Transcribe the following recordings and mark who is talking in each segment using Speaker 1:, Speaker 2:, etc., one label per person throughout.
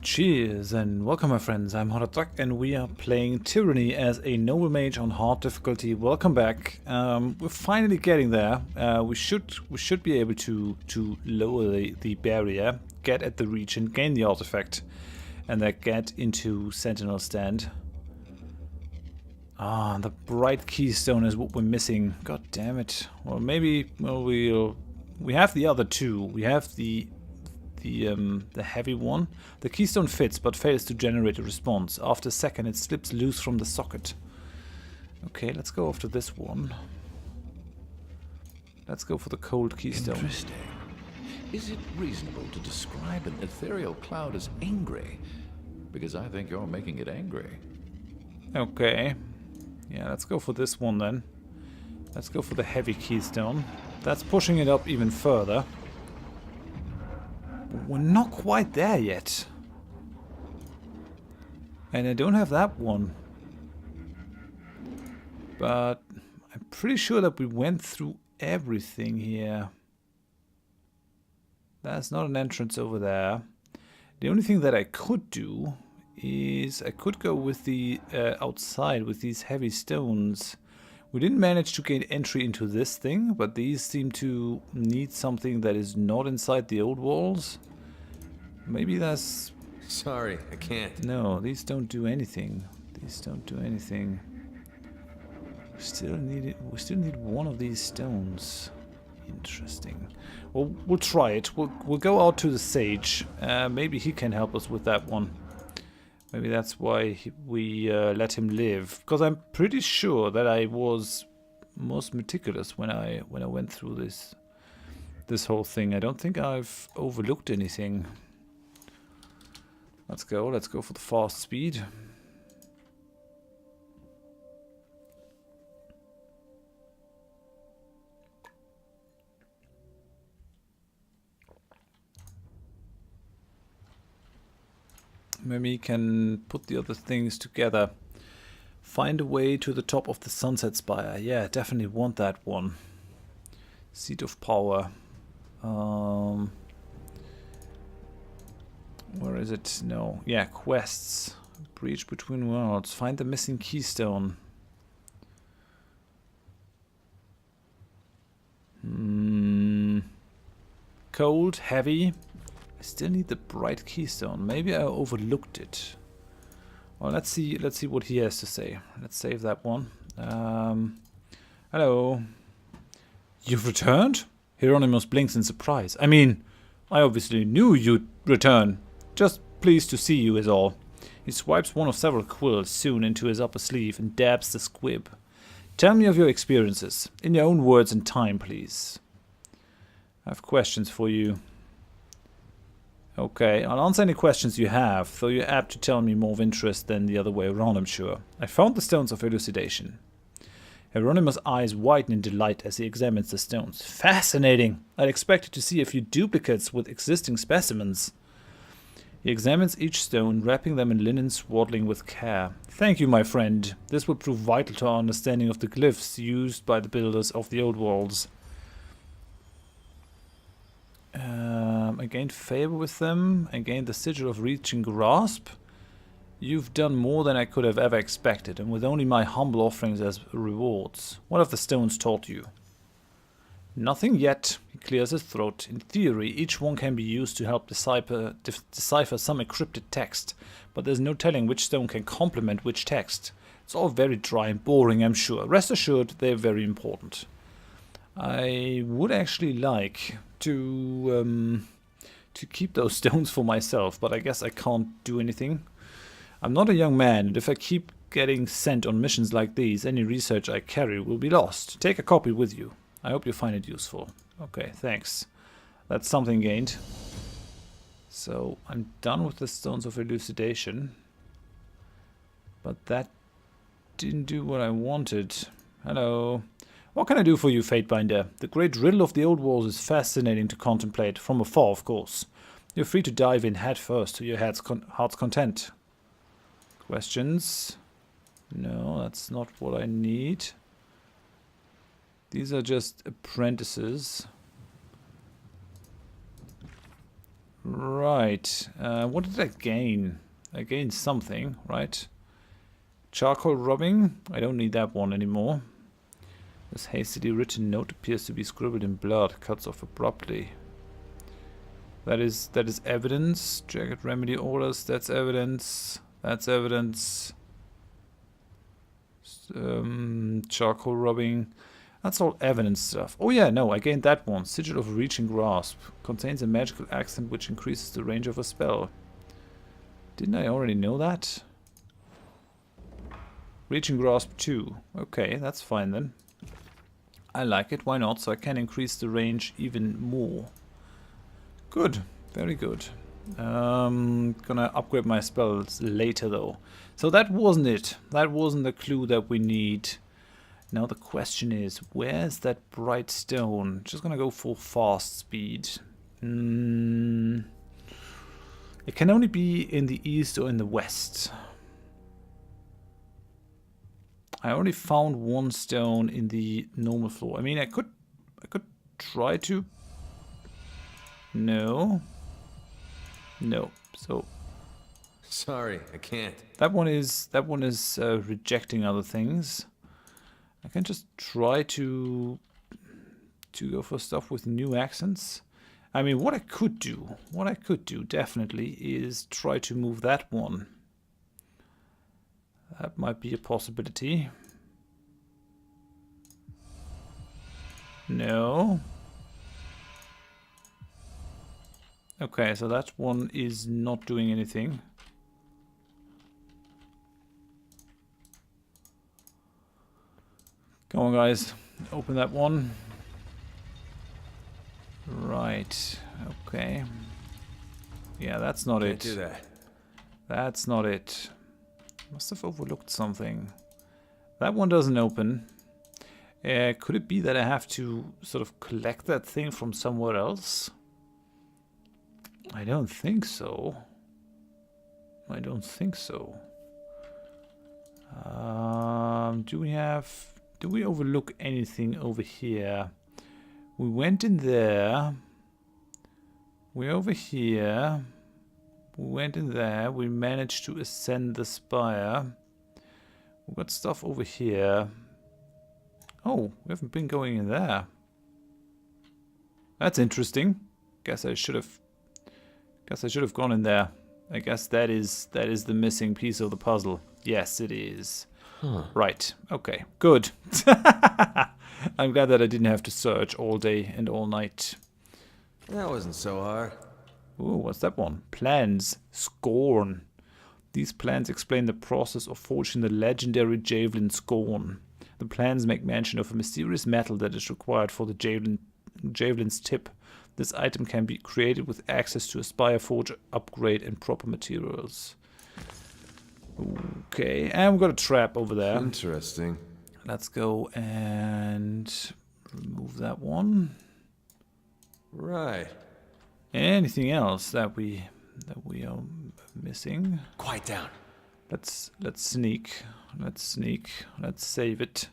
Speaker 1: Cheers and welcome my friends, I'm Horath and we are playing Tyranny as a noble mage on hard difficulty. Welcome back. We're finally getting there. We should be able to lower the barrier, get at the region, gain the artifact, and then get into Sentinel stand. Ah, the bright keystone is what we're missing. God damn it. Well, maybe we have the other two. We have the heavy one. The keystone fits but fails to generate a response. After a second it slips loose from the socket. Okay, let's go after this one. Let's go for the cold keystone.
Speaker 2: Interesting. Is it reasonable to describe an ethereal cloud as angry? Because I think you're making it angry.
Speaker 1: Okay. Yeah, let's go for this one then. Let's go for the heavy keystone. That's pushing it up even further. We're not quite there yet. And I don't have that one. But I'm pretty sure that we went through everything here. That's not an entrance over there. The only thing that I could do is I could go with the outside with these heavy stones. We didn't manage to gain entry into this thing, but these seem to need something that is not inside the old walls. Maybe that's...
Speaker 3: Sorry, I can't.
Speaker 1: No, these don't do anything. These don't do anything. We still need one of these stones. Interesting. Well, we'll try it. We'll go out to the sage. Maybe he can help us with that one. Maybe that's why we let him live. Because I'm pretty sure that I was most meticulous when I went through this whole thing. I don't think I've overlooked anything. Let's go for the fast speed. Maybe we can put the other things together. Find a way to the top of the sunset spire. Yeah, definitely want that one. Seat of power. Where is it? No. Yeah, quests. Breach between worlds. Find the missing keystone. Cold, heavy. I still need the bright keystone. Maybe I overlooked it. Well, let's see what he has to say. Let's save that one. Hello. You've returned? Hieronymus blinks in surprise. I mean, I obviously knew you'd return. Just pleased to see you is all. He swipes one of several quills soon into his upper sleeve and dabs the squib. Tell me of your experiences. In your own words and time, please. I have questions for you. Okay, I'll answer any questions you have, though you're apt to tell me more of interest than the other way around, I'm sure. I found the stones of elucidation. Hieronymus' eyes widen in delight as he examines the stones. Fascinating! I'd expected to see a few duplicates with existing specimens. He examines each stone, wrapping them in linen swaddling with care. Thank you, my friend. This will prove vital to our understanding of the glyphs used by the builders of the old walls. I gained favor with them. I gained the sigil of reaching grasp. You've done more than I could have ever expected, and with only my humble offerings as rewards. What have the stones taught you? Nothing yet. He clears his throat. In theory, each one can be used to help decipher some encrypted text, but there's no telling which stone can complement which text. It's all very dry and boring, I'm sure. Rest assured, they're very important. I would actually like to keep those stones for myself, but I guess I can't do anything. I'm not a young man, and if I keep getting sent on missions like these, any research I carry will be lost. Take a copy with you. I hope you find it useful. Okay, thanks. That's something gained. So, I'm done with the stones of elucidation. But that didn't do what I wanted. Hello. What can I do for you, Fatebinder? The great riddle of the old walls is fascinating to contemplate, from afar, of course. You're free to dive in head first to your heart's content. Questions? No, that's not what I need. These are just apprentices. Right. What did I gain? I gained something, right? Charcoal rubbing. I don't need that one anymore. This hastily written note appears to be scribbled in blood. Cuts off abruptly. That is evidence. Jagged remedy orders. That's evidence. That's evidence. Charcoal rubbing. That's all evidence stuff. Oh yeah, no, I gained that one. Sigil of Reaching Grasp. Contains a magical accent which increases the range of a spell. Didn't I already know that? Reaching Grasp 2. Okay, that's fine then. I like it, why not? So I can increase the range even more. Good, very good. Gonna upgrade my spells later though. So that wasn't it. That wasn't the clue that we need. Now the question is, where's that bright stone? Just gonna go for fast speed. It can only be in the east or in the west. I already found one stone in the normal floor. I mean, I could try to. No. No. So.
Speaker 3: Sorry, I can't.
Speaker 1: That one is rejecting other things. I can just try to go for stuff with new accents. I mean, what I could do definitely is try to move that one. That might be a possibility. No. Okay, so that one is not doing anything. Come on, guys. Open that one. Right. Okay. Yeah, that's not it.
Speaker 3: Can't do that.
Speaker 1: That's not it. Must have overlooked something. That one doesn't open. Could it be that I have to sort of collect that thing from somewhere else? I don't think so. I don't think so. Do we overlook anything over here? We went in there. We're over here. We went in there. We managed to ascend the spire. We've got stuff over here. Oh, we haven't been going in there. That's interesting. Guess I should have gone in there. I guess that is the missing piece of the puzzle. Yes, it is.
Speaker 3: Huh.
Speaker 1: Right. Okay. Good. I'm glad that I didn't have to search all day and all night.
Speaker 3: That wasn't so hard.
Speaker 1: Ooh, what's that one? Plans. Scorn. These plans explain the process of forging the legendary javelin Scorn. The plans make mention of a mysterious metal that is required for the javelin's tip. This item can be created with access to a Spire Forge upgrade and proper materials. Okay, and we've got a trap over there.
Speaker 3: Interesting.
Speaker 1: Let's go and remove that one.
Speaker 3: Right.
Speaker 1: Anything else that we are missing?
Speaker 3: Quiet down.
Speaker 1: Let's sneak. Let's save it.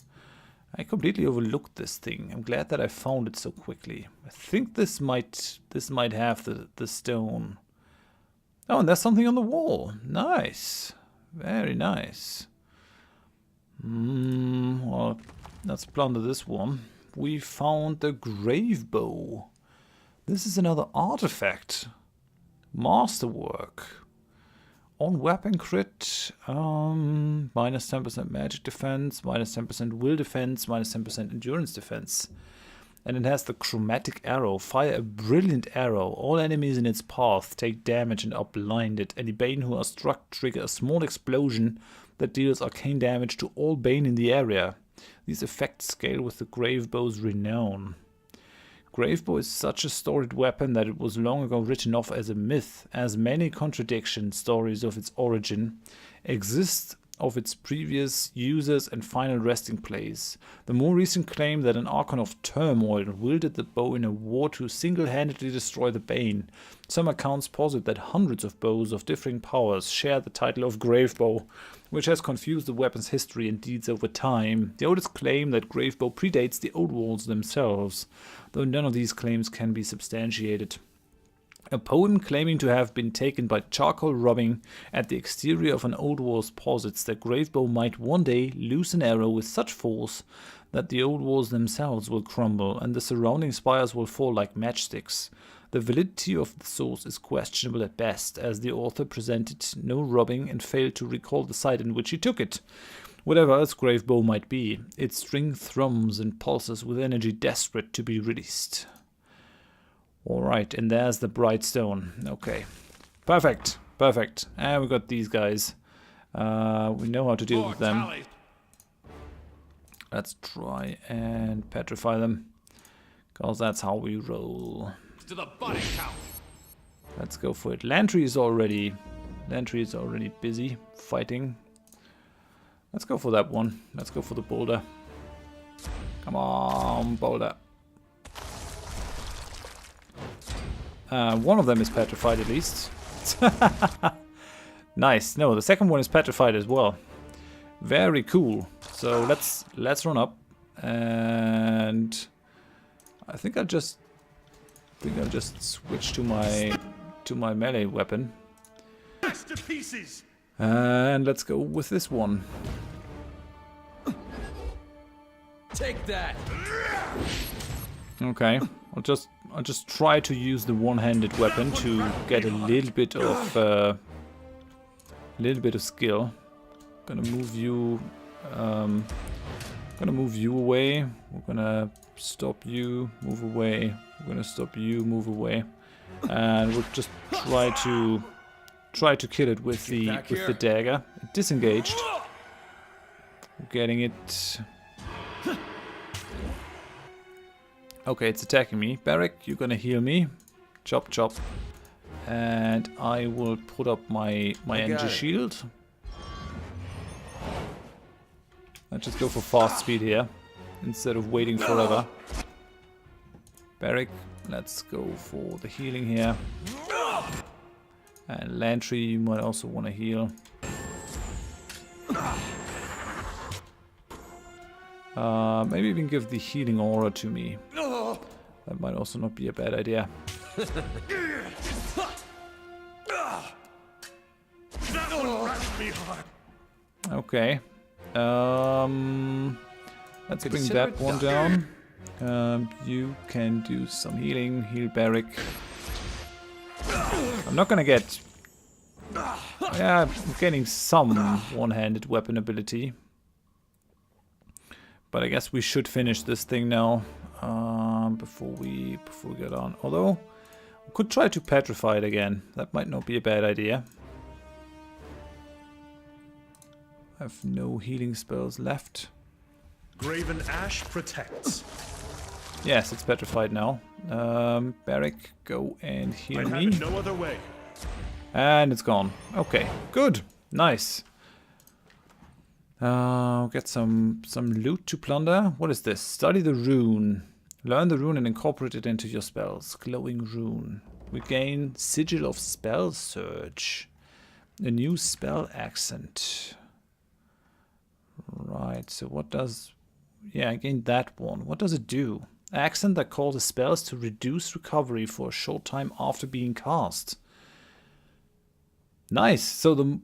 Speaker 1: I completely overlooked this thing. I'm glad that I found it so quickly. I think this might have the stone. Oh, and there's something on the wall. Nice. Very nice. Well, let's plunder this one. We found the grave bow. This is another artifact. Masterwork. On weapon crit, minus 10% magic defense, minus 10% will defense, minus 10% endurance defense. And it has the chromatic arrow. Fire a brilliant arrow. All enemies in its path take damage and are blinded. Any Bane who are struck trigger a small explosion that deals arcane damage to all Bane in the area. These effects scale with the Gravebow's renown. Gravebow is such a storied weapon that it was long ago written off as a myth, as many contradiction stories of its origin exist of its previous users and final resting place. The more recent claim that an Archon of Turmoil wielded the bow in a war to single-handedly destroy the Bane. Some accounts posit that hundreds of bows of differing powers share the title of Gravebow, which has confused the weapon's history and deeds over time. The oldest claim that Gravebow predates the Old Worlds themselves, though none of these claims can be substantiated. A poem claiming to have been taken by charcoal rubbing at the exterior of an old walls posits that Gravebow might one day loose an arrow with such force that the old walls themselves will crumble and the surrounding spires will fall like matchsticks. The validity of the source is questionable at best, as the author presented no rubbing and failed to recall the site in which he took it. Whatever else Gravebow might be, its string thrums and pulses with energy desperate to be released. Alright, and there's the bright stone. Okay. Perfect. Perfect. And we got these guys. We know how to deal with them. Let's try and petrify them. Because that's how we roll.
Speaker 2: To the body count.
Speaker 1: Let's go for it. Lantry is already busy fighting. Let's go for that one. Let's go for the boulder. Come on, boulder. One of them is petrified at least. Nice. No, the second one is petrified as well. Very cool. So let's run up, and I think I'll just switch to my melee weapon. And let's go with this one.
Speaker 3: Take that.
Speaker 1: Okay, I'll just try to use the one-handed weapon to get a little bit of skill. Gonna move you away. We're gonna stop you, move away. We're gonna stop you, move away, and we'll just try to kill it with the dagger. Disengaged. Getting it. Okay, it's attacking me. Barrack, you're gonna heal me. Chop, chop. And I will put up my energy shield. Let's just go for fast speed here, instead of waiting forever. Barrack, let's go for the healing here. And Lantry, you might also want to heal. Maybe even give the healing aura to me. That might also not be a bad idea. Okay. Let's bring that one down. You can do some healing. Heal Barrack. I'm not gonna get... Yeah, I'm getting some one-handed weapon ability. But I guess we should finish this thing now. Before we get on. Although, we could try to petrify it again. That might not be a bad idea. I have no healing spells left.
Speaker 4: Graven Ash protects.
Speaker 1: Yes, it's petrified now. Barrack, go and heal me.
Speaker 4: No other way.
Speaker 1: And it's gone. Okay, good, nice. Get some loot to plunder. What is this? Study the rune. Learn the rune and incorporate it into your spells. Glowing rune. We gain Sigil of Spell Surge. A new spell accent. Right, so what does... Yeah, I gained that one. What does it do? Accent that causes spells to reduce recovery for a short time after being cast. Nice. So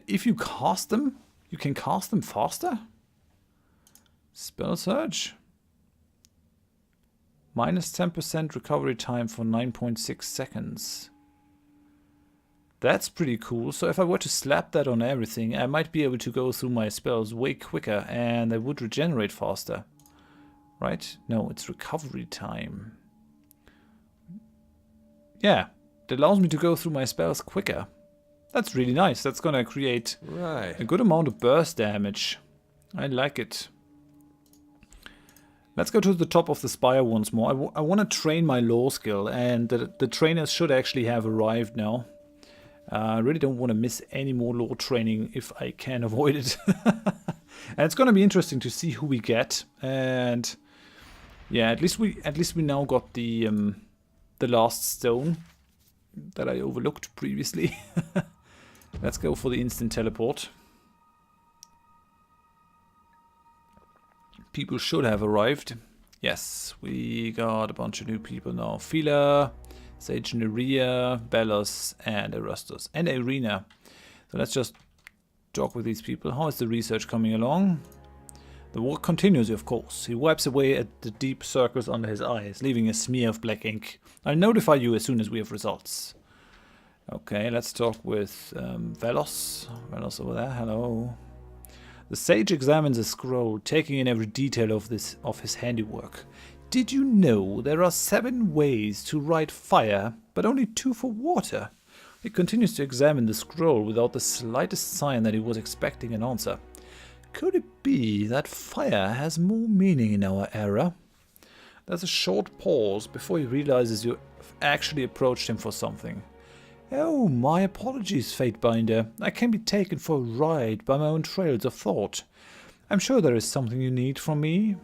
Speaker 1: if you cast them, you can cast them faster? Spell Surge. Minus 10% recovery time for 9.6 seconds. That's pretty cool. So if I were to slap that on everything, I might be able to go through my spells way quicker and they would regenerate faster. Right? No, it's recovery time. Yeah, it allows me to go through my spells quicker. That's really nice. That's gonna create a good amount of burst damage. I like it. Let's go to the top of the spire once more. I want to train my lore skill, and the trainers should actually have arrived now. I really don't want to miss any more lore training if I can avoid it. And it's going to be interesting to see who we get. And yeah, at least we now got the last stone that I overlooked previously. Let's go for the instant teleport. People should have arrived. Yes, we got a bunch of new people now. Fila, Sage Nerea, Belos, and Erastus. And Irina. So let's just talk with these people. How is the research coming along? The work continues, of course. He wipes away at the deep circles under his eyes, leaving a smear of black ink. I'll notify you as soon as we have results. Okay, let's talk with Velos. Velos over there, hello. The sage examines a scroll, taking in every detail of his handiwork. Did you know there are 7 ways to write fire, but only 2 for water? He continues to examine the scroll without the slightest sign that he was expecting an answer. Could it be that fire has more meaning in our era? There's a short pause before he realizes you actually approached him for something. Oh, my apologies, Fatebinder. I can be taken for a ride by my own trails of thought. I'm sure there is something you need from me.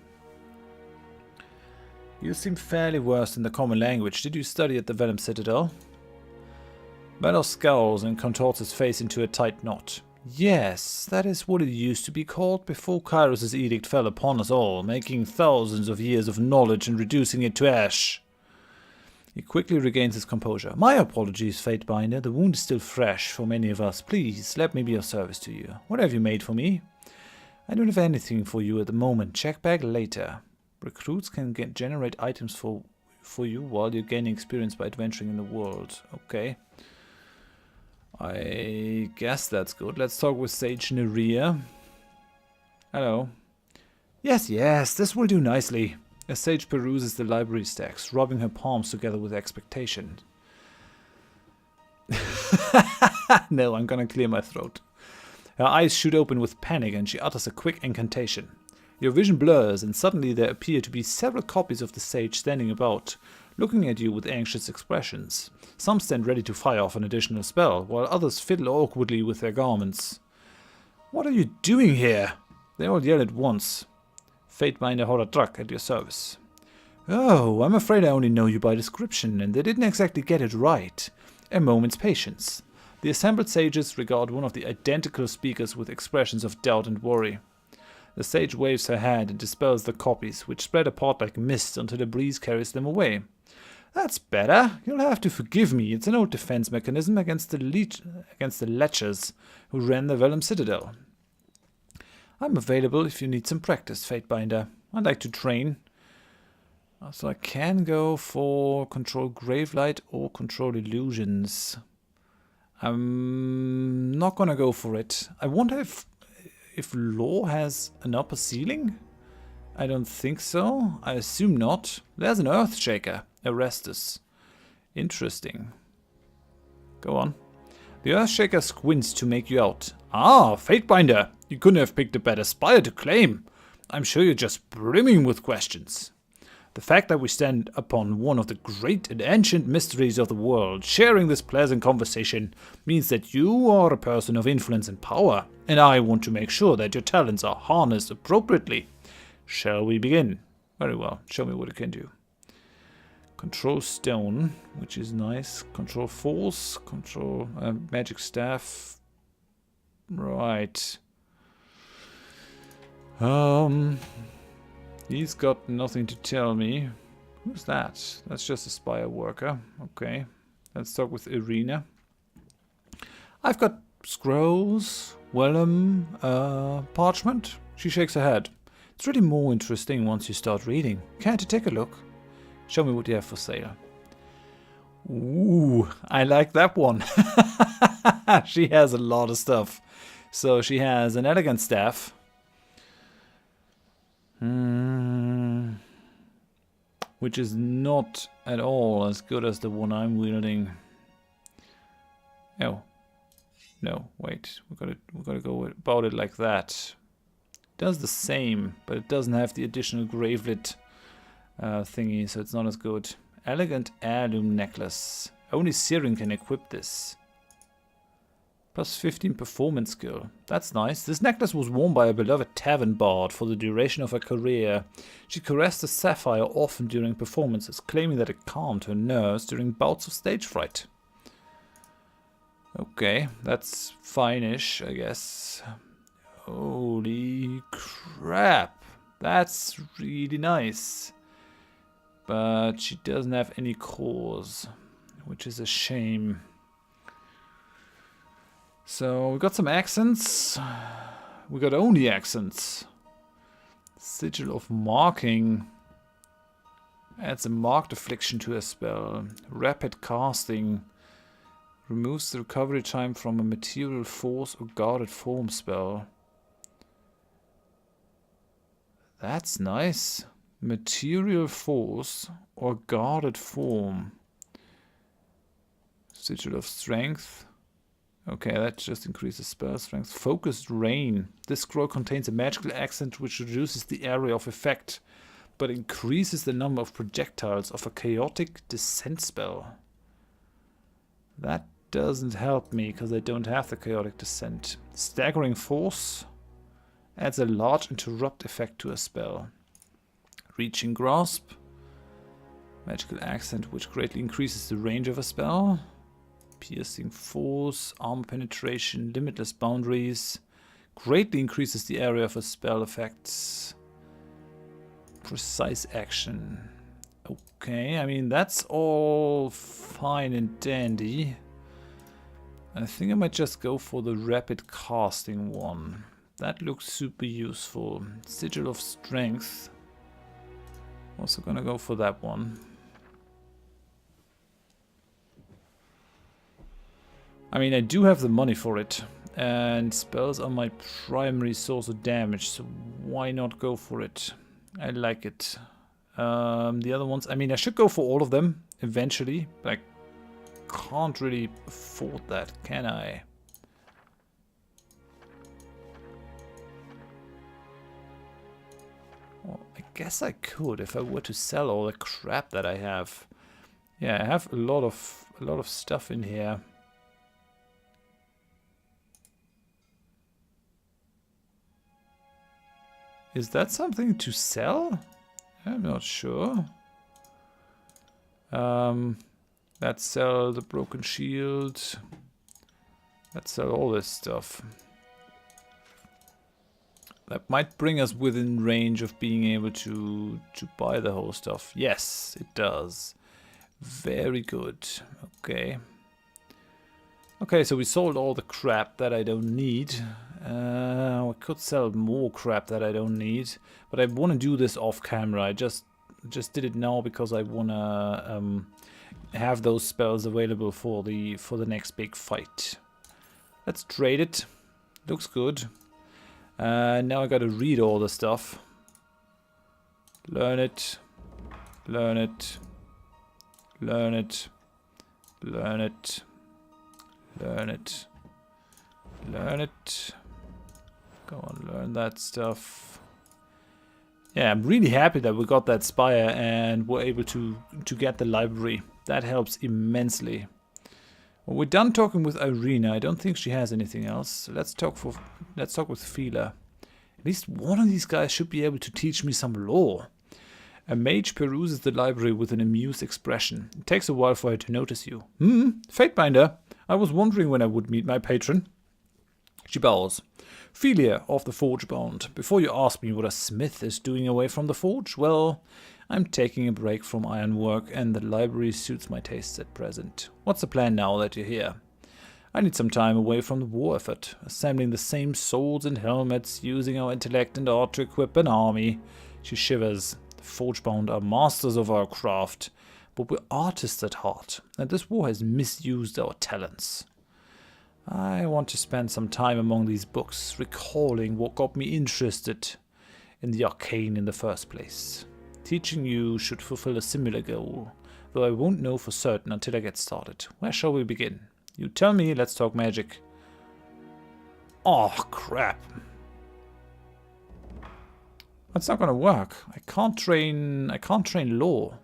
Speaker 1: You seem fairly versed in the common language. Did you study at the Venom Citadel? Velos scowls and contorts his face into a tight knot. Yes, that is what it used to be called before Kairos' edict fell upon us all, making thousands of years of knowledge and reducing it to ash. He quickly regains his composure. My apologies, Fatebinder. The wound is still fresh for many of us. Please, let me be of service to you. What have you made for me? I don't have anything for you at the moment. Check back later. Recruits can generate items for you while you're gaining experience by adventuring in the world. Okay. I guess that's good. Let's talk with Sage Nerea. Hello. Yes, this will do nicely. As Sage peruses the library stacks, rubbing her palms together with expectation. No, I'm gonna clear my throat. Her eyes shoot open with panic and she utters a quick incantation. Your vision blurs and suddenly there appear to be several copies of the sage standing about, looking at you with anxious expressions. Some stand ready to fire off an additional spell, while others fiddle awkwardly with their garments. What are you doing here? They all yell at once. Fatebinder Horath Drak at your service. Oh, I'm afraid I only know you by description, and they didn't exactly get it right. A moment's patience. The assembled sages regard one of the identical speakers with expressions of doubt and worry. The sage waves her hand and dispels the copies, which spread apart like mist until a breeze carries them away. That's better. You'll have to forgive me. It's an old defense mechanism against the lechers who ran the Vellum Citadel. I'm available if you need some practice, Fatebinder. I'd like to train. So I can go for control Gravelight or control illusions. I'm not gonna go for it. I wonder if law has an upper ceiling? I don't think so. I assume not. There's an Earthshaker. Erastus. Interesting. Go on. The Earthshaker squints to make you out. Ah, Fatebinder! You couldn't have picked a better spire to claim. I'm sure you're just brimming with questions. The fact that we stand upon one of the great and ancient mysteries of the world, sharing this pleasant conversation, means that you are a person of influence and power, and I want to make sure that your talents are harnessed appropriately. Shall we begin? Very well. Show me what you can do. Control Stone, which is nice. Control Force. Control Magic Staff. Right. He's got nothing to tell me. Who's that? That's just a spire worker. Okay. Let's talk with Irina. I've got scrolls, vellum, parchment. She shakes her head. It's really more interesting once you start reading. Care to take a look? Show me what you have for sale. Ooh, I like that one. She has a lot of stuff. So she has an elegant staff. Which is not at all as good as the one I'm wielding. Oh. No, wait. We've got to go about it like that. It does the same, but it doesn't have the additional gravelet thingy, so it's not as good. Elegant heirloom necklace. Only Sirin can equip this. Plus 15 performance skill. That's nice. This necklace was worn by a beloved tavern bard for the duration of her career. She caressed the sapphire often during performances, claiming that it calmed her nerves during bouts of stage fright. Okay, that's fine-ish, I guess. Holy crap. That's really nice. But she doesn't have any cores. which is a shame. So we got some accents. We got only accents. Sigil of Marking. Adds a marked affliction to a spell. Rapid casting. Removes the recovery time from a material force or guarded form spell. That's nice. Material force or guarded form. Sigil of Strength. Okay, that just increases spell strength. Focused Rain. This scroll contains a magical accent which reduces the area of effect, but increases the number of projectiles of a chaotic descent spell. That doesn't help me, because I don't have the chaotic descent. Staggering Force. Adds a large interrupt effect to a spell. Reaching Grasp. Magical accent which greatly increases the range of a spell. Piercing Force, Armor Penetration, Limitless Boundaries. Greatly increases the area of a spell effects. Precise Action. Okay, I mean that's all fine and dandy. I think I might just go for the rapid casting one. That looks super useful. Sigil of Strength. Also gonna go for that one. I mean, I do have the money for it, and spells are my primary source of damage, so why not go for it? I like it. The other ones, I mean, I should go for all of them eventually, but I can't really afford that, can I? Well, I guess I could if I were to sell all the crap that I have. Yeah, I have a lot of stuff in here. Is that something to sell? I'm not sure. Let's sell the broken shield. Let's sell all this stuff. That might bring us within range of being able to buy the whole stuff. Yes, it does. Very good. Okay. Okay, so we sold all the crap that I don't need. I could sell more crap that I don't need, but I want to do this off camera. I just did it now because I want to have those spells available for the next big fight. Let's trade it. Looks good. Now I got to read all the stuff. Learn it. Learn it. Learn it. Learn it. Learn it. Learn it. Go on, learn that stuff. Yeah, I'm really happy that we got that spire and were able to get the library. That helps immensely. Well, we're done talking with Irina. I don't think she has anything else. So let's talk with Fila. At least one of these guys should be able to teach me some lore. A mage peruses the library with an amused expression. It takes a while for her to notice you. Fatebinder. I was wondering when I would meet my patron. She bows. Philia of the Forgebound. Before you ask me what a smith is doing away from the forge, well, I'm taking a break from ironwork and the library suits my tastes at present. What's the plan now that you're here? I need some time away from the war effort, assembling the same swords and helmets, using our intellect and art to equip an army. She shivers. The Forgebound are masters of our craft, but we're artists at heart, and this war has misused our talents. I want to spend some time among these books, recalling what got me interested in the arcane in the first place. Teaching you should fulfill a similar goal, though I won't know for certain until I get started. Where shall we begin? You tell me, let's talk magic. Oh, crap. That's not gonna work. I can't train lore.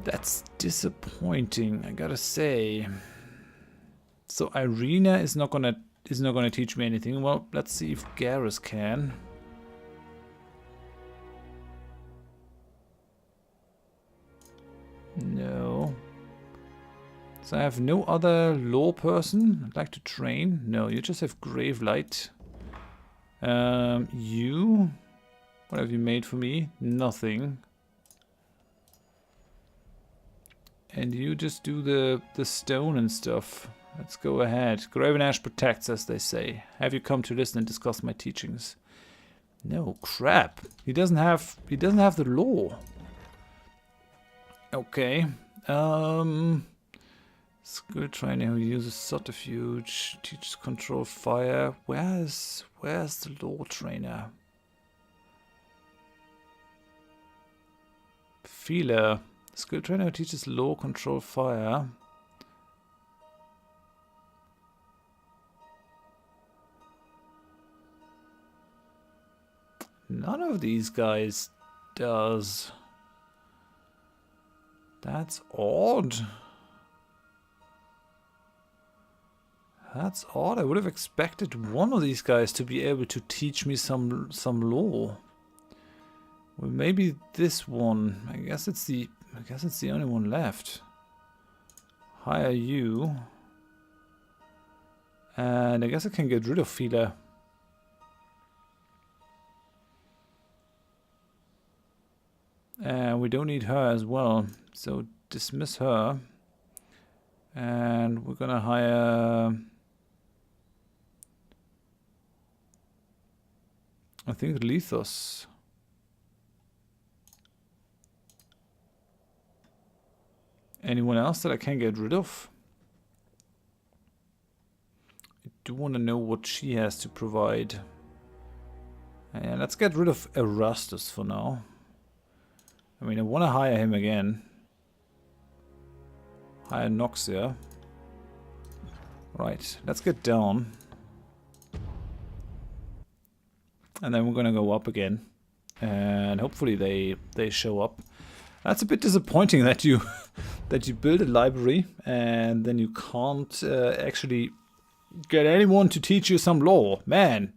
Speaker 1: That's disappointing, I gotta say. So Irina is not gonna teach me anything. Well, let's see if Garrus can. No. So I have no other lore person I'd like to train. No, you just have Gravelight. You? What have you made for me? Nothing. And you just do the stone and stuff. Let's go ahead. Graven Ash protects, as they say. Have you come to listen and discuss my teachings? No, crap. He doesn't have the law. Okay. Skill trainer who uses subterfuge, teaches control fire. Where's the law trainer? Feeler. Skill trainer who teaches law, control fire. None of these guys does. That's odd. That's odd. I would have expected one of these guys to be able to teach me some law. Well, maybe this one. I guess it's the only one left. Hire you. And I guess I can get rid of Feeler. And we don't need her as well. So dismiss her. And we're gonna hire... I think Lethos. Anyone else that I can get rid of? I do want to know what she has to provide. And let's get rid of Erastus for now. I mean, I want to hire him again. Hire Noxia. Right, let's get down. And then we're gonna go up again. And hopefully they show up. That's a bit disappointing that you that you build a library and then you can't actually get anyone to teach you some lore. Man,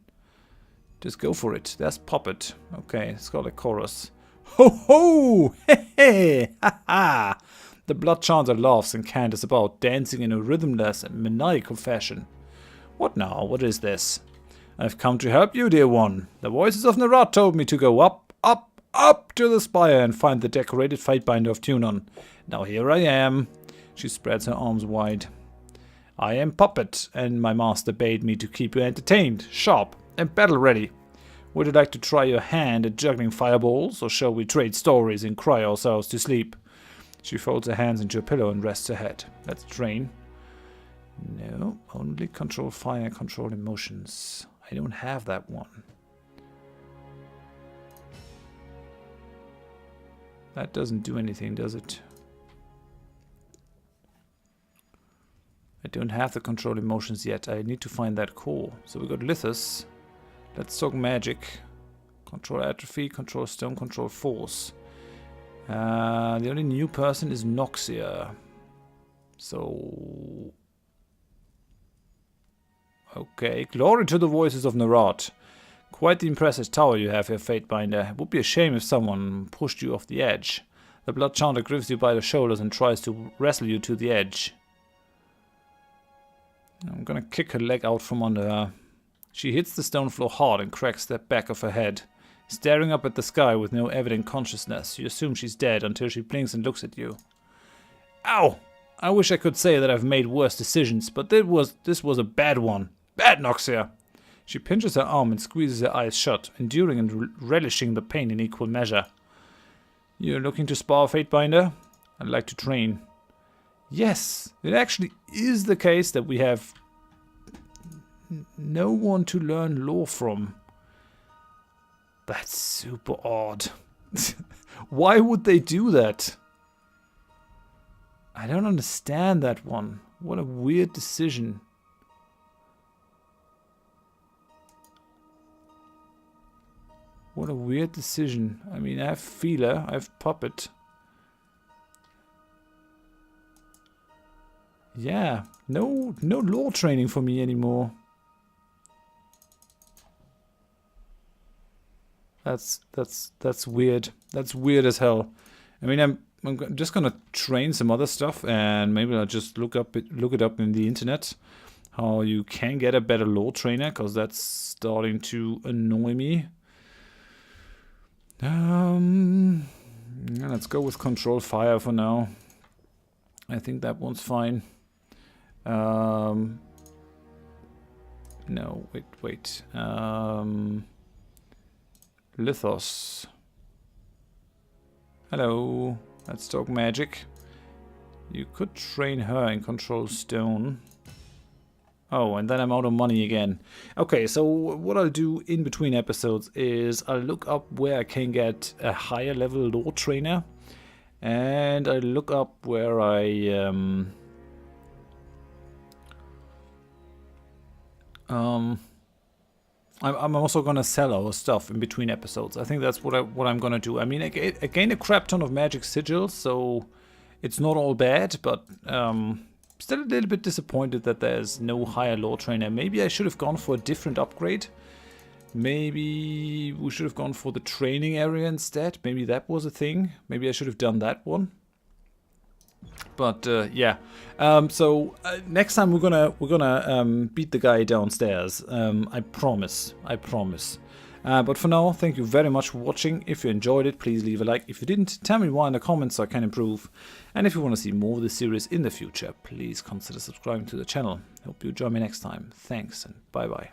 Speaker 1: just go for it. That's Puppet. Okay, Scarlet Chorus. Ho ho! Hey hey! Ha ha! The Blood Chanter laughs and canters about, dancing in a rhythmless and maniacal fashion. What now? What is this? I've come to help you, dear one. The voices of Horath told me to go up, up, up to the spire and find the decorated Fatebinder of Tunon. Now here I am. She spreads her arms wide. I am Puppet, and my master bade me to keep you entertained, sharp, and battle-ready. Would you like to try your hand at juggling fireballs, or shall we trade stories and cry ourselves to sleep? She folds her hands into a pillow and rests her head. Let's drain. No, only control fire, control emotions. I don't have that one. That doesn't do anything, does it? I don't have the control emotions yet. I need to find that core. So we got Lithus. Let's talk magic. Control atrophy, control stone, control force. The only new person is Noxia. So... okay, glory to the voices of Horath. Quite the impressive tower you have here, Fatebinder. It would be a shame if someone pushed you off the edge. The Blood Chanter grips you by the shoulders and tries to wrestle you to the edge. I'm gonna kick her leg out from under her. She hits the stone floor hard and cracks the back of her head. Staring up at the sky with no evident consciousness, you assume she's dead until she blinks and looks at you. Ow! I wish I could say that I've made worse decisions, but this was a bad one. Bad, Noxia! She pinches her arm and squeezes her eyes shut, enduring and relishing the pain in equal measure. You're looking to spar, Fatebinder? I'd like to train. Yes, it actually is the case that we have no one to learn lore from. That's super odd. Why would they do that? I don't understand that one. What a weird decision. What a weird decision. I mean, I have Feeler, I have Puppet. Yeah, no lore training for me anymore. That's weird. That's weird as hell. I mean, I'm just gonna train some other stuff, and maybe I'll just look it up in the internet how you can get a better lore trainer, because that's starting to annoy me. Let's go with control fire for now. I think that one's fine. No, wait. Lithos. Hello. Let's talk magic. You could train her and control stone. Oh, and then I'm out of money again. Okay, so what I'll do in between episodes is I'll look up where I can get a higher level lore trainer. And I'll look up where I'm also gonna sell our stuff in between episodes. I think that's what I'm gonna do. I mean, I gained a crap ton of magic sigils, so it's not all bad, but still a little bit disappointed that there's no higher lore trainer. Maybe I should have gone for a different upgrade. Maybe we should have gone for the training area instead. Maybe that was a thing. Maybe I should have done that one. But yeah. So next time we're gonna beat the guy downstairs. I promise. But for now, thank you very much for watching. If you enjoyed it, please leave a like. If you didn't, tell me why in the comments so I can improve. And if you want to see more of this series in the future, please consider subscribing to the channel. Hope you join me next time. Thanks and bye bye.